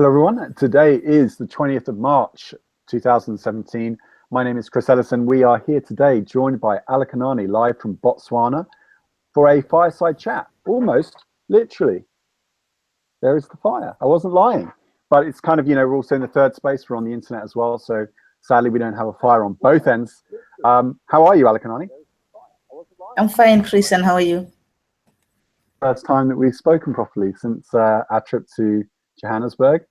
Hello everyone, today is the 20th of March 2017. My name is Chris Ellison. We are here today joined by Alakanani live from Botswana for a fireside chat. Almost, literally, there is the fire. I wasn't lying, but it's kind of, you know, we're also in the third space, we're on the internet as well, so sadly we don't have a fire on both ends. How are you, Alakanani? I'm fine, Chris, and how are you? First time that we've spoken properly since our trip to Johannesburg,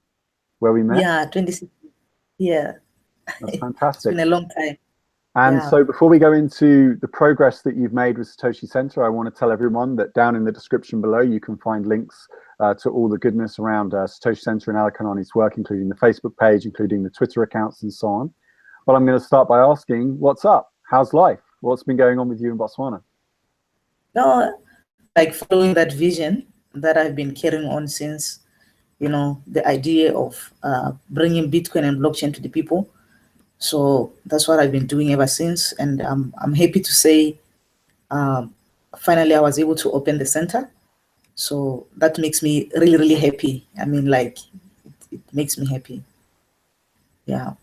where we met. Yeah, 26. Yeah. That's fantastic. It's been a long time. And so before we go into the progress that you've made with Satoshi Centre, I want to tell everyone that down in the description below, you can find links to all the goodness around Satoshi Centre and Alakanani's work, including the Facebook page, including the Twitter accounts and so on. But I'm going to start by asking, what's up? How's life? What's been going on with you in Botswana? No, like following that vision that I've been carrying on since, you know, the idea of bringing Bitcoin and blockchain to the people. So that's what I've been doing ever since. And I'm happy to say, finally, I was able to open the center. So that makes me really, really happy. I mean, like, it makes me happy. Yeah.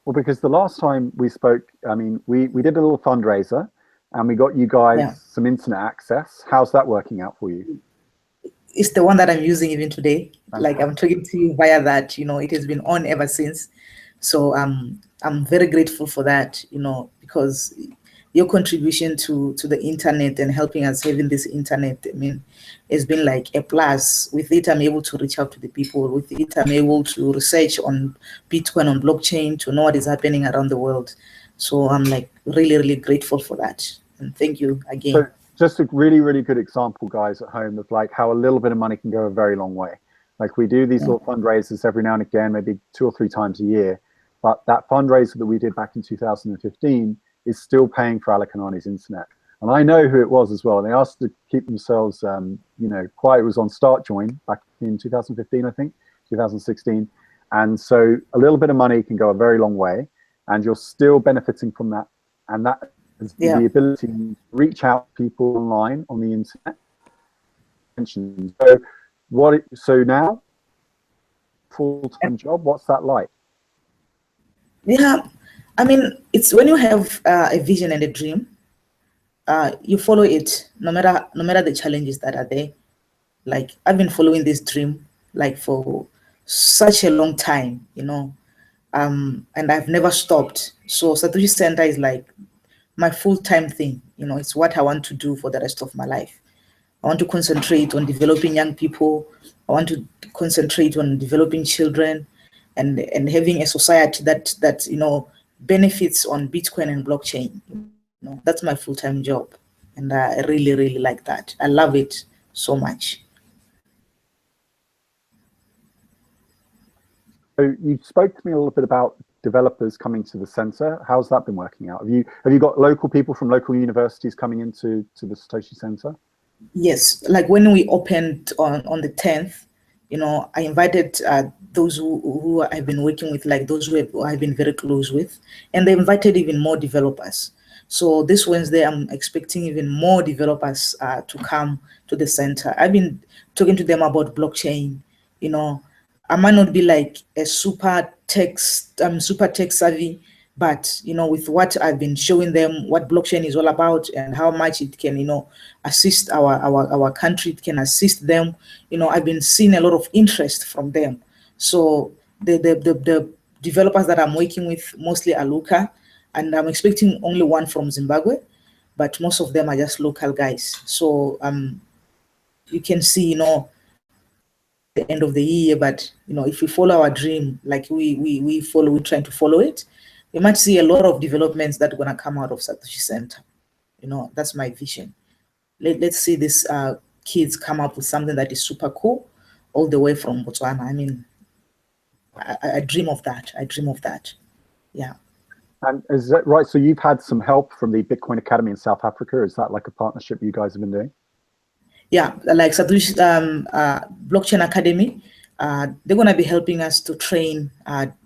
Well, because the last time we spoke, I mean, we did a little fundraiser and we got you guys some internet access. How's that working out for you? It's the one that I'm using even today. Like, I'm talking to you via that, you know, it has been on ever since. So I'm very grateful for that, you know, because your contribution to the internet and helping us having this internet, I mean, it's been like a plus. With it, I'm able to reach out to the people. With it, I'm able to research on Bitcoin, on blockchain, to know what is happening around the world. So I'm like really, really grateful for that. And thank you again. So just a really, really good example, guys, at home of like how a little bit of money can go a very long way. Like we do these little fundraisers every now and again, maybe 2 or 3 times a year. But that fundraiser that we did back in 2015 is still paying for Alakanani's internet. And I know who it was as well. They asked to keep themselves, you know, quiet. It was on Start Join back in 2015, I think, 2016. And so a little bit of money can go a very long way, and you're still benefiting from that. And that is the ability to reach out to people online on the internet. So now, full-time job, what's that like? Yeah, I mean, it's when you have a vision and a dream, you follow it no matter the challenges that are there. Like, I've been following this dream like for such a long time, you know, and I've never stopped. So Satoshi Centre is like my full-time thing, you know. It's what I want to do for the rest of my life. I want to concentrate on developing young people. I want to concentrate on developing children and having a society that you know, benefits on Bitcoin and blockchain. You know, that's my full-time job, and I really, really like that. I love it so much. So you spoke to me a little bit about developers coming to the center. How's that been working out? Have you got local people from local universities coming into the Satoshi Centre? Yes, like when we opened on the 10th, you know, I invited those who I've been working with, like those who I've been very close with, and they invited even more developers. So this Wednesday, I'm expecting even more developers to come to the center. I've been talking to them about blockchain. You know, I might not be like a super tech savvy, but you know, with what I've been showing them, what blockchain is all about and how much it can, you know, assist our country, it can assist them. You know, I've been seeing a lot of interest from them. So the developers that I'm working with mostly are local, and I'm expecting only one from Zimbabwe, but most of them are just local guys. So you can see, you know, the end of the year, but you know, if we follow our dream like we're trying to follow it, we might see a lot of developments that are going to come out of Satoshi Centre. You know, that's my vision. Let's see these kids come up with something that is super cool all the way from Botswana. I mean, I dream of that. I dream of that. Yeah. And is that right? So you've had some help from the Bitcoin Academy in South Africa. Is that like a partnership you guys have been doing? Yeah, like Satoshi Blockchain Academy, they're going to be helping us to train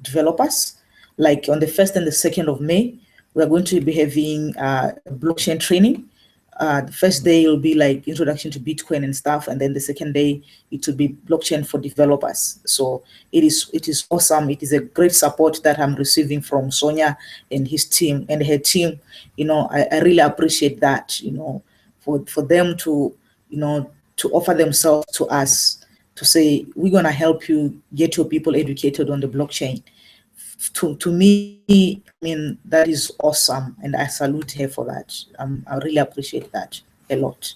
developers. Like on the 1st and the 2nd of May, we're going to be having blockchain training The first day will be like introduction to Bitcoin and stuff, and then the second day it will be blockchain for developers. So it is awesome. It is a great support that I'm receiving from Sonia and his team and her team. I really appreciate that. For them to to offer themselves to us, to say we're gonna help you get your people educated on the blockchain. To me, I mean, that is awesome, and I salute her for that. I really appreciate that a lot.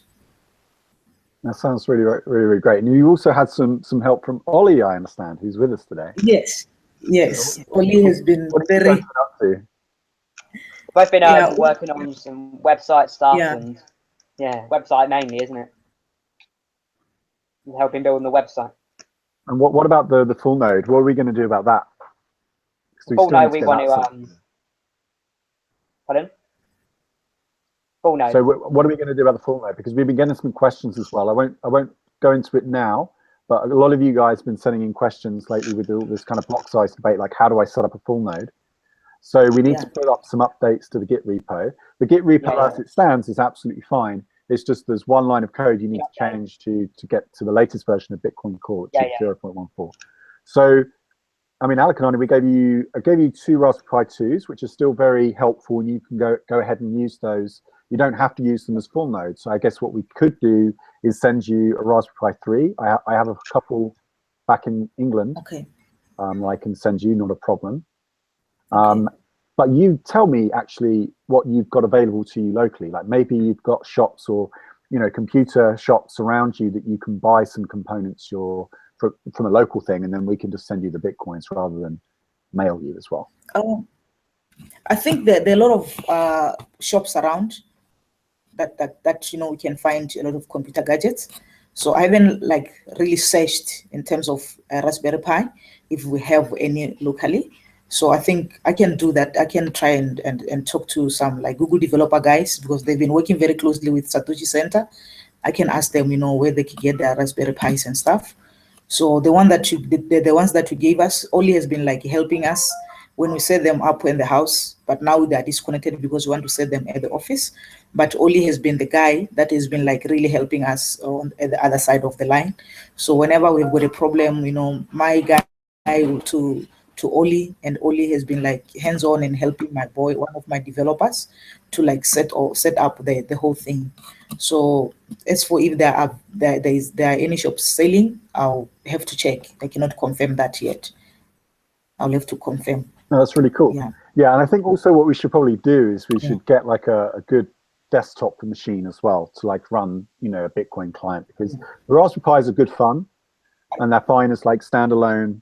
That sounds really, really, really great. And you also had some help from Ollie, I understand, who's with us today. Yes, Ollie has been very. Up to? Both been working on some website stuff, and website mainly, isn't it? And helping building the website. And what about the full node? What are we going to do about that? Full node, we want to. Pardon? Full node. So what are we going to do about the full node? Because we've been getting some questions as well. I won't go into it now, but a lot of you guys have been sending in questions lately with all this kind of block size debate, like how do I set up a full node? So we need to put up some updates to the Git repo. The Git repo as it stands is absolutely fine. It's just there's one line of code you need to change to get to the latest version of Bitcoin Core, 0.14. So, I mean, Alakanani, I gave you 2 Raspberry Pi 2s, which are still very helpful, and you can go ahead and use those. You don't have to use them as full nodes. So I guess what we could do is send you a Raspberry Pi 3. I have a couple back in England. Okay. I can send you, not a problem. But you tell me actually what you've got available to you locally. Like maybe you've got shops or computer shops around you that you can buy some components from a local thing, and then we can just send you the Bitcoins rather than mail you as well. I think that there are a lot of shops around that we can find a lot of computer gadgets. So I haven't really searched in terms of Raspberry Pi if we have any locally. So I think I can do that. I can try and talk to some Google developer guys, because they've been working very closely with Satoshi Centre. I can ask them, where they can get their Raspberry Pis and stuff. So the ones that you gave us, Oli has been helping us when we set them up in the house, but now they are disconnected because we want to set them at the office. But Oli has been the guy that has been really helping us at the other side of the line. So whenever we've got a problem, my guy to Oli, and Oli has been hands-on and helping my boy, one of my developers, to set up the whole thing. So as for if there are any shops selling, I'll have to check. I cannot confirm that yet. I'll have to confirm. No, that's really cool. Yeah, and I think also what we should probably do is we should get a good desktop machine as well to run a Bitcoin client, because the Raspberry Pis are good fun and they're fine as standalone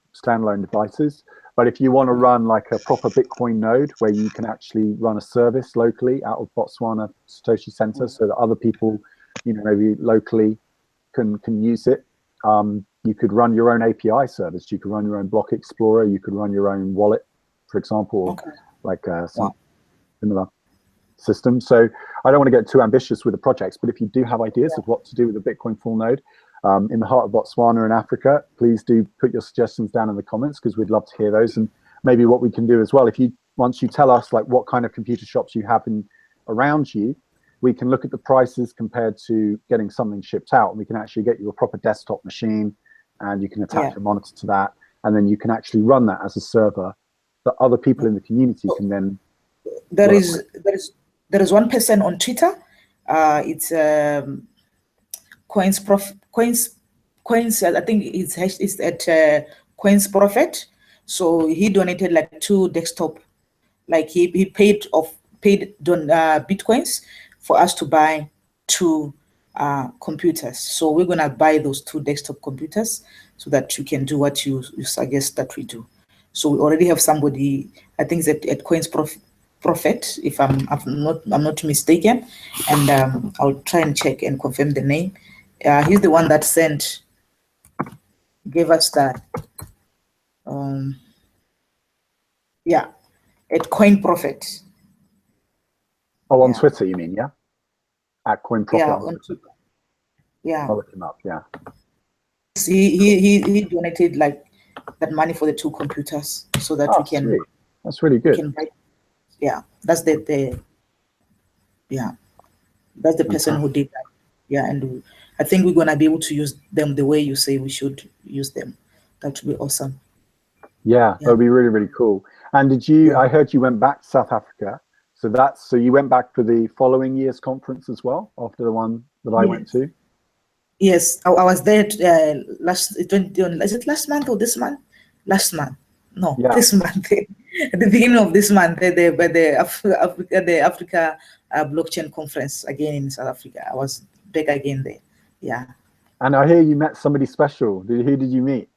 devices. But if you want to run a proper Bitcoin node where you can actually run a service locally out of Botswana Satoshi Centre, so that other people, maybe locally can use it. You could run your own API service. You could run your own block explorer. You could run your own wallet, for example, some similar system. So I don't want to get too ambitious with the projects, but if you do have ideas of what to do with a Bitcoin full node, in the heart of Botswana and Africa, please do put your suggestions down in the comments, because we'd love to hear those. And maybe what we can do as well, once you tell us what kind of computer shops you have around you, we can look at the prices compared to getting something shipped out, and we can actually get you a proper desktop machine, and you can attach a monitor to that, and then you can actually run that as a server that other people in the community can then. There is one person on Twitter. It's Coins. I think it's at Coins Prophet. So he donated 2 desktop, he paid Bitcoins for us to buy 2 computers. So we're gonna buy those 2 desktop computers so that you can do what you suggest that we do. So we already have somebody, I think it's at Coins Prophet, if I'm not mistaken, and I'll try and check and confirm the name. He's the one that gave us that. At Coin Prophet. Oh, on Twitter, you mean? Yeah, at Coin Prophet. Yeah, on Twitter. Yeah. I'll look him up. Yeah. He donated that money for the 2 computers so that we can. Sweet. That's really good. That's the That's the person who did that. Yeah, and I think we're gonna be able to use them the way you say we should use them. That would be awesome. Yeah, that would be really, really cool. And did you? I heard you went back to South Africa. So you went back for the following year's conference as well, after the one that I went to. Yes, I was there is it last month or this month? Last month. No, this month. At the beginning of this month, the Africa blockchain conference again in South Africa. I was back again there. Yeah. And I hear you met somebody special. Who did you meet?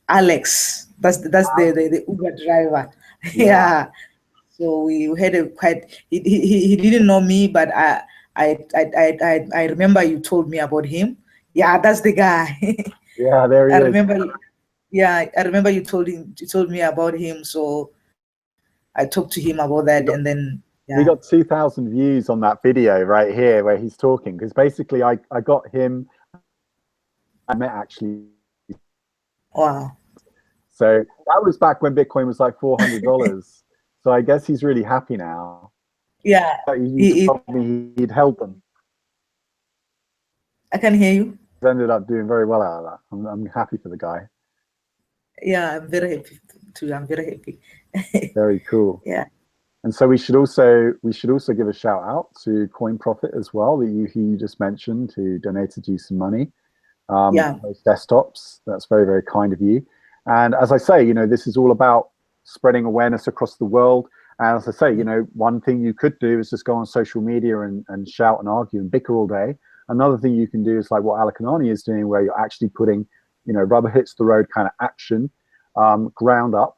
Alex. That's the Uber driver. Yeah. So we had a quite. He didn't know me, but I remember you told me about him. Yeah, that's the guy. Yeah, there he is. I remember you told me about him. So I talked to him about that, and then we got 2,000 views on that video right here where he's talking, because basically I got him. I met actually. Wow. So that was back when Bitcoin was like $400. So I guess he's really happy now. Yeah. He told me he'd help them. I can hear you. He ended up doing very well out of that. I'm happy for the guy. Yeah, I'm very happy too. I'm very happy. Very cool. Yeah. And so we should also give a shout out to Coin Profit as well, who you just mentioned, who donated you some money. Those desktops. That's very, very kind of you. And as I say, this is all about spreading awareness across the world. And as I say, one thing you could do is just go on social media and shout and argue and bicker all day. Another thing you can do is like what Alakanani is doing, where you're actually putting, rubber hits the road kind of action, ground up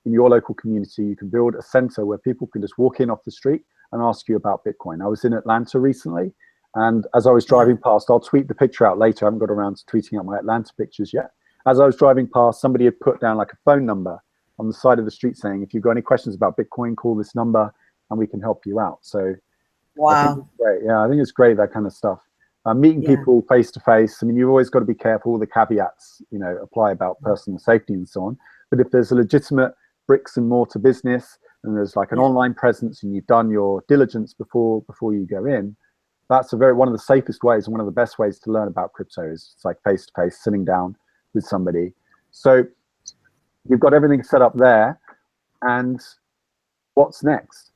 in your local community. You can build a center where people can just walk in off the street and ask you about Bitcoin. I was in Atlanta recently, and as I was driving past, I'll tweet the picture out later. I haven't got around to tweeting out my Atlanta pictures yet. As I was driving past, somebody had put down like a phone number on the side of the street saying, if you've got any questions about Bitcoin, call this number and we can help you out. So wow. I think it's great. Yeah, I think it's great, that kind of stuff. Meeting people face to face. I mean, you've always got to be careful. All the caveats, apply about personal safety and so on. But if there's a legitimate bricks and mortar business and there's like an online presence and you've done your diligence before you go in, that's one of the safest ways and one of the best ways to learn about crypto is it's like face to face, sitting down with somebody. So you've got everything set up there, and what's next?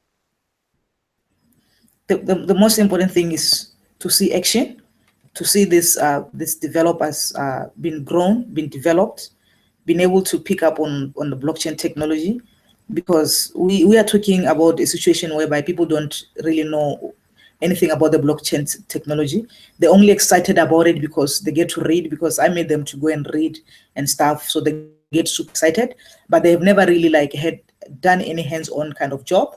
The most important thing is to see action, to see this developers being grown, being developed, being able to pick up on the blockchain technology, because we are talking about a situation whereby people don't really know anything about the blockchain technology. They're only excited about it because they get to read, because I made them to go and read and stuff, so they get super excited, but they've never really had done any hands-on kind of job.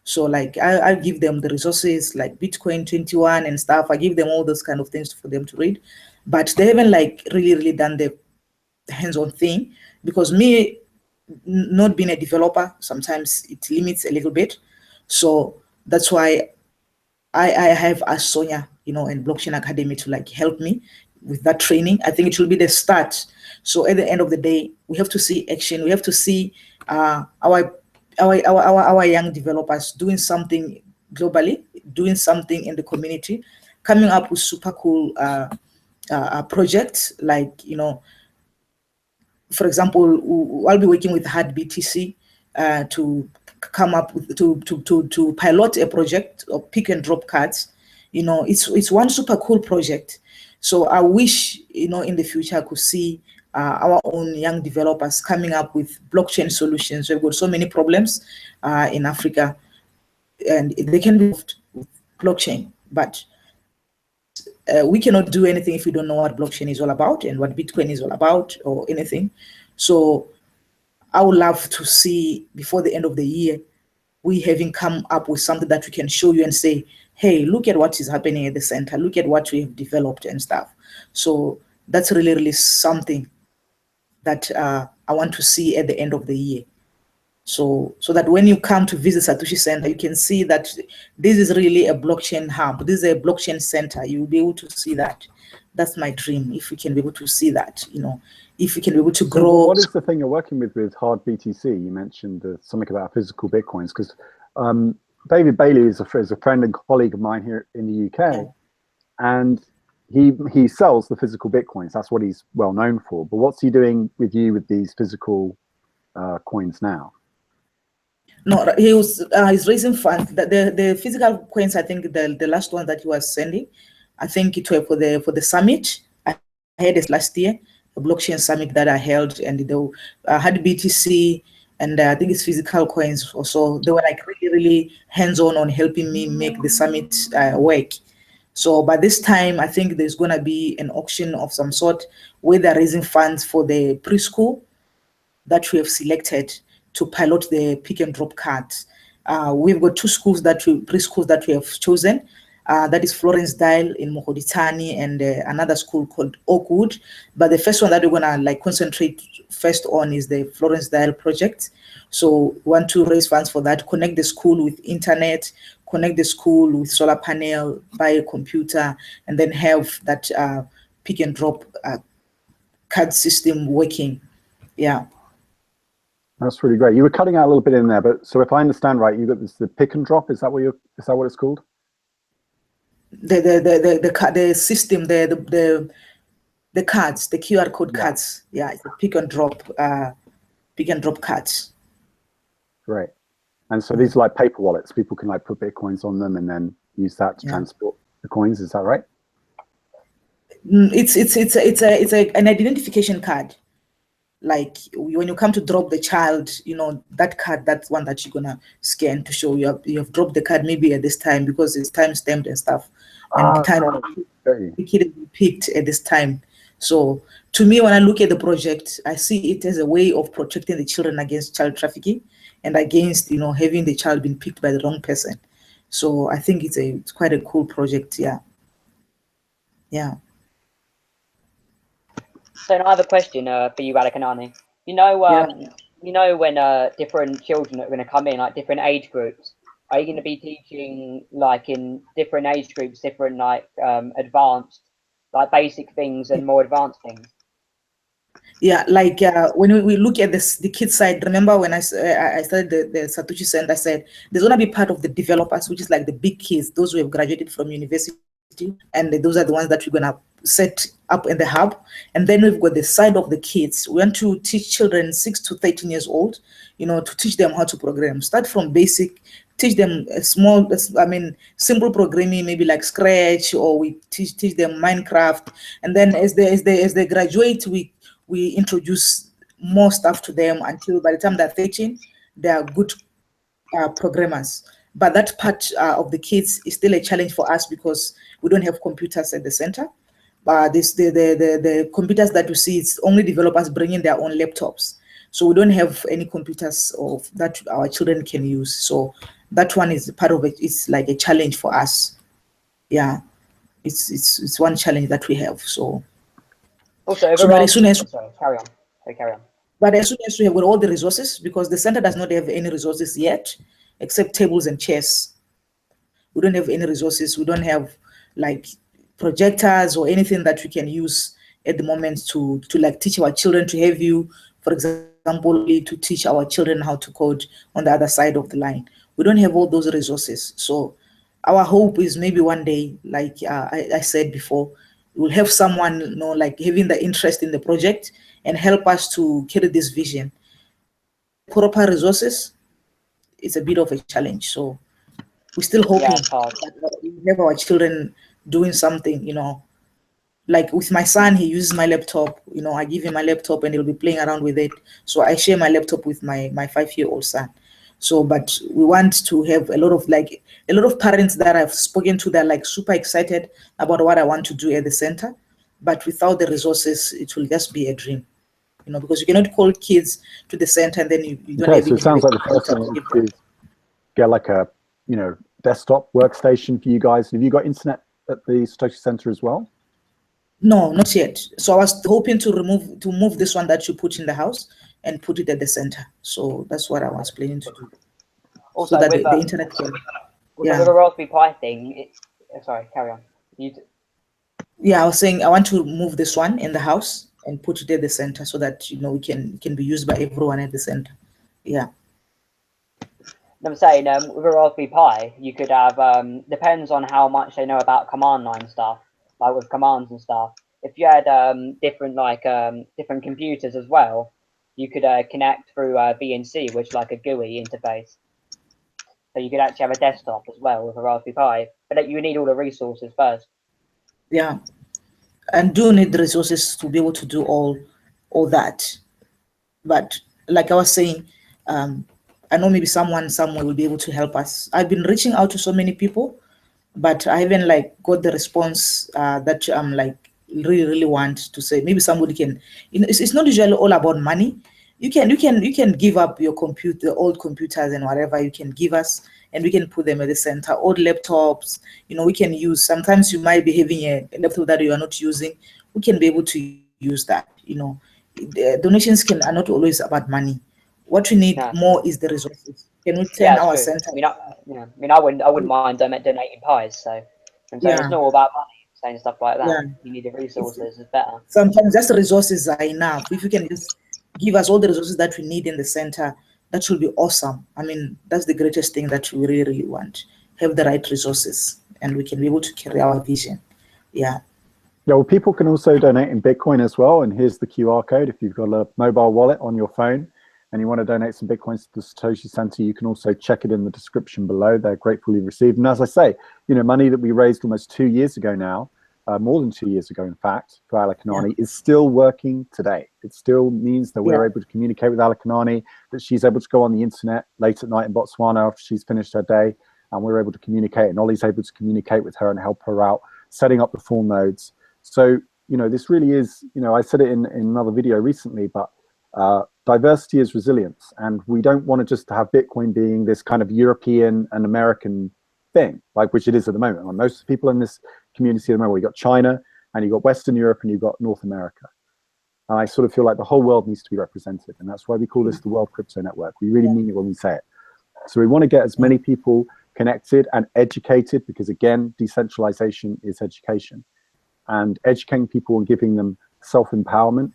So I give them the resources like Bitcoin 21 and stuff. I give them all those kind of things for them to read, but they haven't really done the hands-on thing, because me not being a developer, sometimes it limits a little bit. So that's why I have asked Sonia, and Blockchain Academy to help me with that training. I think it will be the start. So at the end of the day, we have to see action. We have to see our young developers doing something globally, doing something in the community, coming up with super cool projects. For example, I'll be working with Hard BTC to come up with to pilot a project of pick and drop cards. It's one super cool project. So I wish in the future I could see our own young developers coming up with blockchain solutions. We've got so many problems in Africa, and they can be solved with blockchain, but we cannot do anything if we don't know what blockchain is all about and what Bitcoin is all about or anything. So I would love to see before the end of the year, we having come up with something that we can show you and say, hey, look at what is happening at the center. Look at what we have developed and stuff. So that's really something that I want to see at the end of the year. So that when you come to visit Satoshi Centre, you can see that this is really a blockchain hub. This is a blockchain center. You'll be able to see that. That's my dream, if we can be able to see that, if we can be able to grow. So what is the thing you're working with Hard BTC? You mentioned something about physical Bitcoins, because David Bailey is a friend and colleague of mine here in the UK, and he sells the physical bitcoins. That's what he's well known for. But what's he doing with you with these physical coins now? No, he's raising funds. The physical coins, I think the last one that he was sending, I think it was for the summit. I had this last year, the blockchain summit that I held, and they had BTC, and I think it's physical coins also. They were like really hands-on on helping me make the summit work. So by this time, I think there's gonna be an auction of some sort where they're raising funds for the preschool that we have selected to pilot the pick and drop cards. We've got two preschools that we have chosen. That is Florence Dial in Mohoditani and another school called Oakwood. But the first one that we're gonna like concentrate first on is the Florence Dial project. So we want to raise funds for that, connect the school with internet, connect the school with solar panel, buy a computer, and then have that pick and drop card system working. Yeah. That's really great. You were cutting out a little bit in there, but so if I understand right, you got the pick and drop. Is that what it's called? The system, the cards, the QR code cards. Yeah, it's a pick and drop cards. Great. And so these are like paper wallets. People can like put bitcoins on them and then use that to transport the coins. Is that right? It's an identification card. Like when you come to drop the child, you know, that card, that's one that you're gonna scan to show you have dropped the card maybe at this time because it's time stamped and stuff. And the kid is picked at this time. So to me, when I look at the project, I see it as a way of protecting the children against child trafficking and against, you know, having the child being picked by the wrong person. So I think it's quite a cool project. Yeah. Yeah. So I have a question for you, Alakanani. You know when different children are going to come in, like different age groups. Are you going to be teaching like in different age groups, different like advanced, like basic things and more advanced things? Yeah, like when we look at the kids side, remember when I started the Satoshi Centre, I said there's going to be part of the developers, which is like the big kids, those who have graduated from university, and those are the ones that we're going to set up in the hub. And then we've got the side of the kids. We want to teach children 6 to 13 years old, you know, to teach them how to program. Start from basic, teach them simple programming, maybe like Scratch, or we teach them Minecraft. And then as they graduate, we introduce more stuff to them until by the time they're 13, they are good programmers. But that part of the kids is still a challenge for us because we don't have computers at the center. The computers that you see, it's only developers bringing their own laptops. So we don't have any computers of that our children can use. So that one is part of it. It's like a challenge for us. Yeah, it's one challenge that we have. So also, carry on. Carry on. But as soon as we have got all the resources, because the center does not have any resources yet, except tables and chairs. We don't have any resources. We don't have like projectors or anything that we can use at the moment to like teach our children to have you, for example, to teach our children how to code on the other side of the line. We don't have all those resources. So our hope is maybe one day, like I said before, we'll have someone, you know, like having the interest in the project and help us to carry this vision. Proper resources, it's a bit of a challenge. So we're still hoping that we have our children doing something, you know, like with my son, he uses my laptop, you know, I give him my laptop and he'll be playing around with it. So I share my laptop with my 5-year-old son. So, but we want to have a lot of parents that I've spoken to, they're like super excited about what I want to do at the center. But without the resources, it will just be a dream, you know, because you cannot call kids to the center and then you don't have. So it sounds like the first thing is get like a, you know, desktop workstation for you guys. Have you got internet at the Satoshi Centre as well? No, not yet. So I was hoping to move this one that you put in the house and put it at the center. So that's what I was planning to do. Also, so that the internet can. Yeah. With a Raspberry Pi thing, sorry, carry on. Yeah, I was saying I want to move this one in the house and put it at the center so that, you know, it can be used by everyone at the center. Yeah. I'm saying with a Raspberry Pi, you could have depends on how much they know about command line stuff, like with commands and stuff. If you had different different computers as well, you could connect through VNC, which is like a GUI interface. So you could actually have a desktop as well with a Raspberry Pi, but you need all the resources first. Yeah, and do need the resources to be able to do all that. But like I was saying, I know maybe someone somewhere will be able to help us. I've been reaching out to so many people, but I haven't like got the response that I'm like really want to say. Maybe somebody can. You know, it's not usually all about money. You can give up your computer, old computers and whatever you can give us, and we can put them at the center. Old laptops, you know, we can use. Sometimes you might be having a laptop that you are not using. We can be able to use that. You know, donations are not always about money. What we need more is the resources. Can we turn our center? I wouldn't mind donating pies. So I'm saying it's not all about money. Saying stuff like that. Yeah. You need the resources. It's better. Sometimes just the resources are enough. If you can just give us all the resources that we need in the center, that will be awesome. I mean, that's the greatest thing that we really want. Have the right resources, and we can be able to carry our vision. Yeah. Yeah, well, people can also donate in Bitcoin as well. And here's the QR code. If you've got a mobile wallet on your phone and you want to donate some Bitcoins to the Satoshi Centre, you can also check it in the description below. They're gratefully received. And as I say, you know, money that we raised almost 2 years ago now, more than 2 years ago, in fact, for Alakanani is still working today. It still means that we're able to communicate with Alakanani, that she's able to go on the internet late at night in Botswana after she's finished her day, and we're able to communicate, and Ollie's able to communicate with her and help her out, setting up the full nodes. So, you know, this really is, you know, I said it in another video recently, but diversity is resilience. And we don't want to just have Bitcoin being this kind of European and American thing, like which it is at the moment. Like most people in this community at the moment, you've got China and you've got Western Europe and you've got North America. And I sort of feel like the whole world needs to be represented. And that's why we call this the World Crypto Network. We really mean it when we say it. So we want to get as many people connected and educated, because again, decentralization is education. And educating people and giving them self-empowerment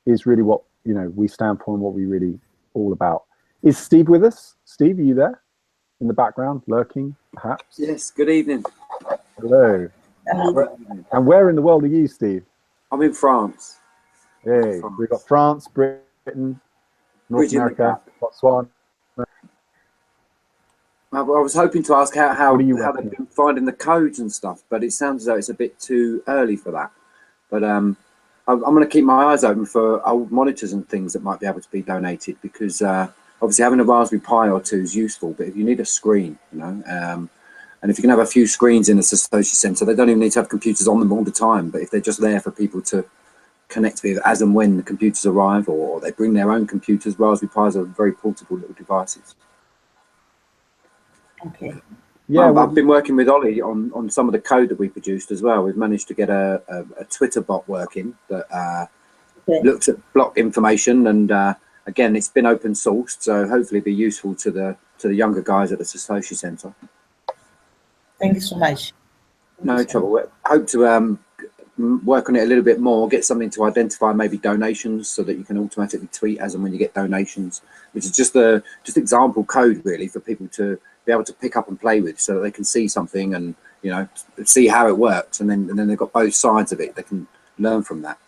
is really what, you know, we stand for and what we really all about. Is Steve with us? Steve, are you there in the background, lurking, perhaps? Yes, good evening. Hello. And where in the world are you, Steve? I'm in France. Hey, we've got France, Britain, North America, Botswana. I was hoping to ask how they've been finding the codes and stuff, but it sounds as though it's a bit too early for that. But I'm going to keep my eyes open for old monitors and things that might be able to be donated, because obviously having a Raspberry Pi or two is useful, but if you need a screen, you know, and if you can have a few screens in a Satoshi Centre, they don't even need to have computers on them all the time, but if they're just there for people to connect with as and when the computers arrive, or they bring their own computers, Raspberry Pis are very portable little devices. Okay. Yeah, I've been working with Ollie on some of the code that we produced as well. We've managed to get a Twitter bot working that looks at block information, and again, it's been open sourced, so hopefully be useful to the younger guys at the Satoshi Centre. Thank you so much. No trouble. I hope to work on it a little bit more, get something to identify maybe donations, so that you can automatically tweet as and when you get donations, which is just example code really for people to be able to pick up and play with, so that they can see something and, you know, see how it works, and then they've got both sides of it. They can learn from that.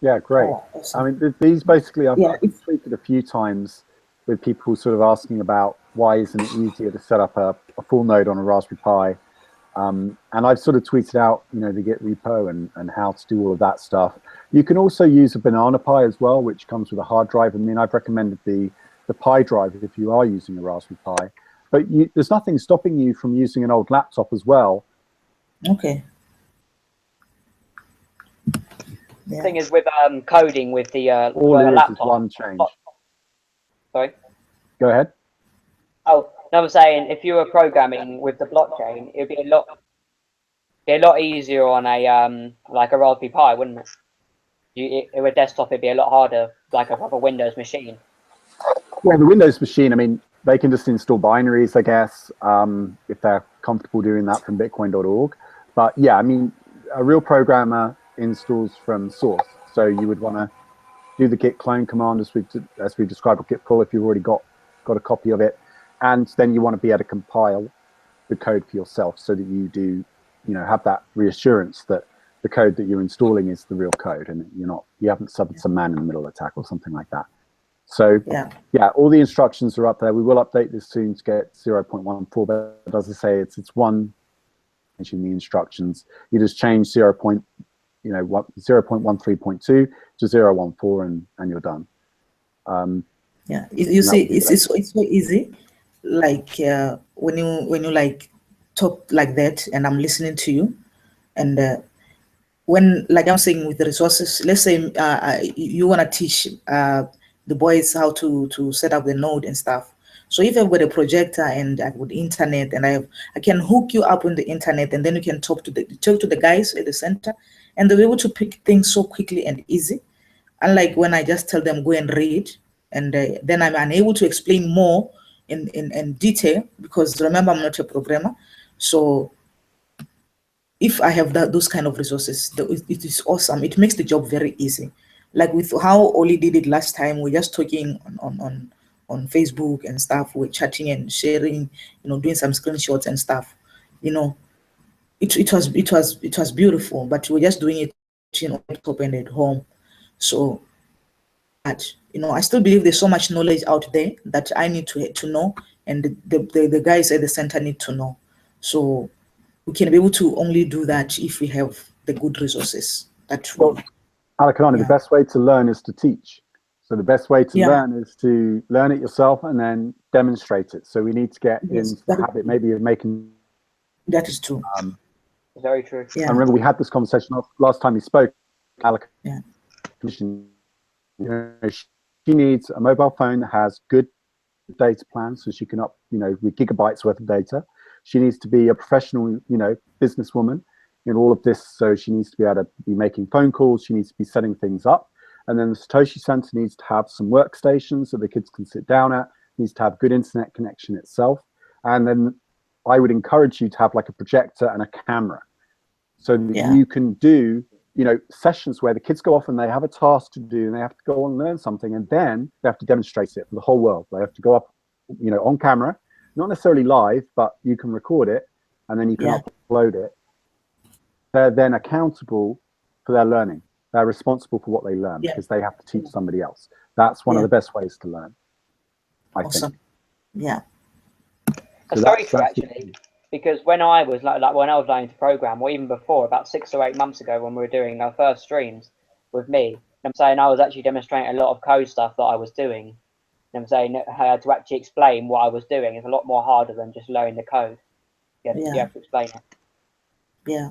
Yeah, great. Awesome. I mean, these basically I've tweeted a few times with people sort of asking about why isn't it easier to set up a full node on a Raspberry Pi. And I've sort of tweeted out, you know, the Git repo and how to do all of that stuff. You can also use a Banana Pi as well, which comes with a hard drive. I mean, I've recommended the Pi drive if you are using a Raspberry Pi. But there's nothing stopping you from using an old laptop as well. Okay. The thing is with coding with the all it laptop. Is one change. Sorry? Go ahead. Oh, no, I'm saying if you were programming with the blockchain, it'd be a lot easier on a like a Raspberry Pi, wouldn't it? With a desktop, it'd be a lot harder, like a proper Windows machine. Well, the Windows machine, I mean, they can just install binaries, I guess, if they're comfortable doing that from bitcoin.org. But yeah, I mean, a real programmer installs from source. So you would want to do the git clone command as we described, or git pull if you've already got got a copy of it, and then you want to be able to compile the code for yourself so that you do, have that reassurance that the code that you're installing is the real code, and you haven't suffered some man-in-the-middle attack or something like that. So yeah, all the instructions are up there. We will update this soon to get 0.14, but as I say, it's one in the instructions. You just change 0.13.2 to 0.14 and you're done. Yeah, you see, it's so easy. Like when you like talk like that, and I'm listening to you, and when, like I'm saying, with the resources, let's say you want to teach the boys how to set up the node and stuff. So if I've got a projector and I've got internet, and I can hook you up on the internet, and then you can talk to the guys at the center, and they'll be able to pick things so quickly and easy. Unlike when I just tell them go and read, and then I'm unable to explain more in detail, because remember, I'm not a programmer. So if I have those kind of resources, it is awesome. It makes the job very easy. Like with how Oli did it last time, we're just talking on Facebook and stuff. We're chatting and sharing, doing some screenshots and stuff. It was beautiful, but we're just doing it on laptop and at home. So, I still believe there's so much knowledge out there that I need to know, and the guys at the center need to know. So we can be able to only do that if we have the good resources. Alakanani, the best way to learn is to teach. So the best way to learn is to learn it yourself and then demonstrate it. So we need to get into the habit maybe of making. That is true. Very true. I remember we had this conversation last time we spoke. Alakanani, she needs a mobile phone that has good data plans, so she can with gigabytes worth of data. She needs to be a professional, businesswoman in all of this. So she needs to be able to be making phone calls. She needs to be setting things up. And then the Satoshi Centre needs to have some workstations that the kids can sit down at, needs to have good internet connection itself. And then I would encourage you to have like a projector and a camera so that you can do, sessions where the kids go off and they have a task to do and they have to go and learn something, and then they have to demonstrate it for the whole world. They have to go up, on camera, not necessarily live, but you can record it and then you can upload it. They're then accountable for their learning. They're responsible for what they learn because they have to teach somebody else. That's one of the best ways to learn, I think. Yeah. That's very true, actually, because when I was like when I was learning to program, or even before, about 6 or 8 months ago, when we were doing our first streams with me, I'm saying I was actually demonstrating a lot of code stuff that I was doing. I'm saying how to actually explain what I was doing is a lot more harder than just learning the code. You have to explain it. Yeah.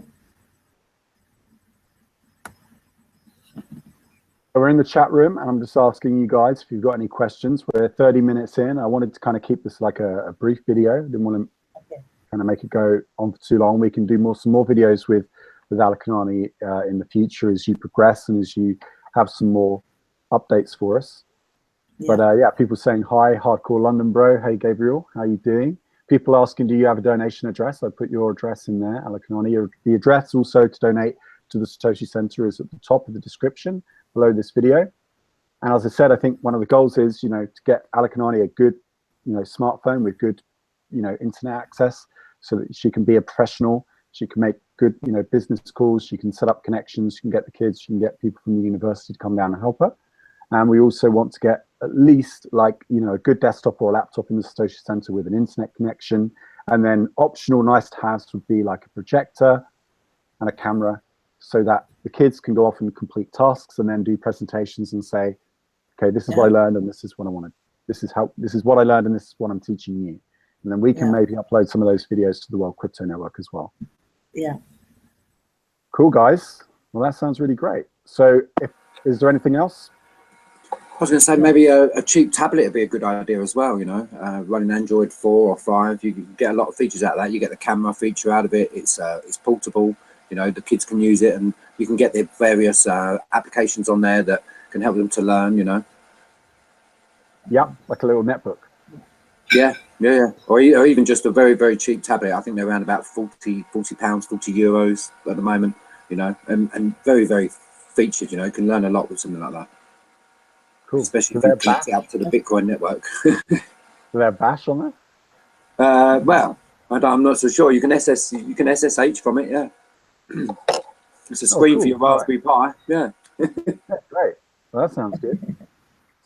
We're in the chat room, and I'm just asking you guys if you've got any questions. We're 30 minutes in. I wanted to kind of keep this like a brief video. Didn't want to kind of make it go on for too long. We can do some more videos with Alakanani in the future as you progress and as you have some more updates for us. But people saying hi, hardcore London bro. Hey Gabriel, how you doing? People asking, do you have a donation address? I put your address in there, Alakanani. The address also to donate to the Satoshi Centre is at the top of the description below this video. And as I said, I think one of the goals is, to get Alakanani a good, smartphone with good, internet access, so that she can be a professional. She can make good, business calls. She can set up connections. She can get the kids. She can get people from the university to come down and help her. And we also want to get at least a good desktop or a laptop in the Satoshi Centre with an internet connection. And then optional nice to have would be like a projector and a camera, so that the kids can go off and complete tasks and then do presentations and say, okay, this is what I learned and this is what I wanted. This is what I learned and this is what I'm teaching you. And then we can maybe upload some of those videos to the World Crypto Network as well. Yeah. Cool, guys. Well, that sounds really great. So is there anything else? I was going to say maybe a cheap tablet would be a good idea as well, running Android 4 or 5. You can get a lot of features out of that. You get the camera feature out of it. It's portable. The kids can use it, and you can get the various applications on there that can help them to learn, Yeah, like a little netbook. Yeah. Or even just a very, very cheap tablet. I think they're around about £40, €40 at the moment, and very, very featured, you can learn a lot with something like that. Cool. Especially if you connect it up to the Bitcoin network. So Do they have bash on there? Well, I'm not so sure. You can SSH from it, yeah. It's a screen for your Raspberry Pi, yeah. Yeah, great. Well, that sounds good.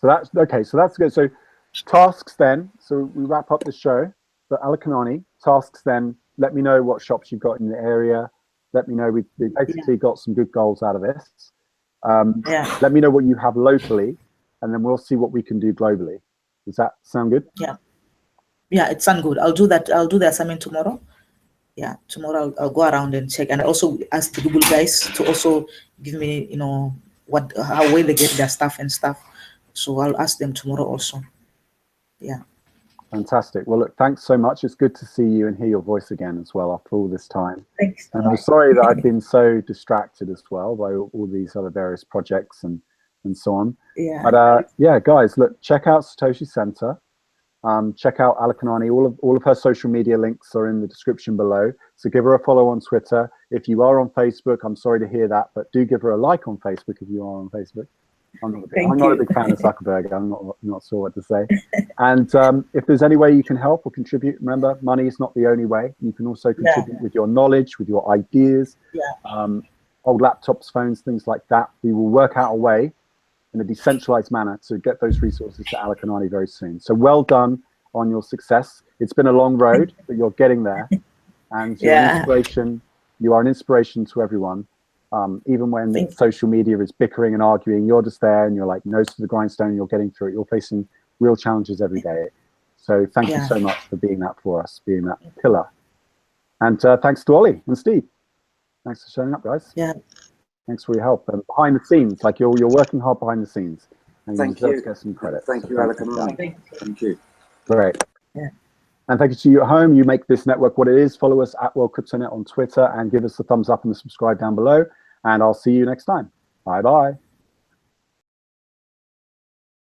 So that's okay. So that's good. So tasks then. So we wrap up the show. So Alakanani, tasks then. Let me know what shops you've got in the area. Let me know. We basically got some good goals out of this. Let me know what you have locally, and then we'll see what we can do globally. Does that sound good? Yeah, it sounds good. I'll do that. I'll do the assignment tomorrow. Yeah, tomorrow I'll go around and check, and also ask the Google guys to also give me, you know, how well they get their stuff and stuff. So I'll ask them tomorrow also. Yeah. Fantastic. Well, look, thanks so much. It's good to see you and hear your voice again as well after all this time. Thanks. And I'm sorry that I've been so distracted as well by all these other various projects and so on. Yeah. But yeah, guys, look, check out Satoshi Centre. Check out Alakanani. All of her social media links are in the description below. So give her a follow on Twitter. If you are on Facebook, I'm sorry to hear that, but do give her a like on Facebook if you are on Facebook. I'm not a big fan of Zuckerberg. I'm not sure what to say. And if there's any way you can help or contribute, remember, money is not the only way. You can also contribute with your knowledge, with your ideas, old laptops, phones, things like that. We will work out a way in a decentralized manner to get those resources to Alakanani very soon. So well done on your success. It's been a long road, but you're getting there. And you're an inspiration. You are an inspiration to everyone. Even when social media is bickering and arguing, you're just there and you're like nose to the grindstone, you're getting through it. You're facing real challenges every day. So thank you so much for being that for us, being that pillar. And thanks to Ollie and Steve. Thanks for showing up, guys. Yeah. Thanks for your help. And behind the scenes, like you're working hard behind the scenes. And Thank you you. deserve to get some credit. Thank you, Alakanani. Thank you. Great. Yeah. And thank you to you at home. You make this network what it is. Follow us at World CryptoNet on Twitter and give us a thumbs up and a subscribe down below. And I'll see you next time. Bye-bye.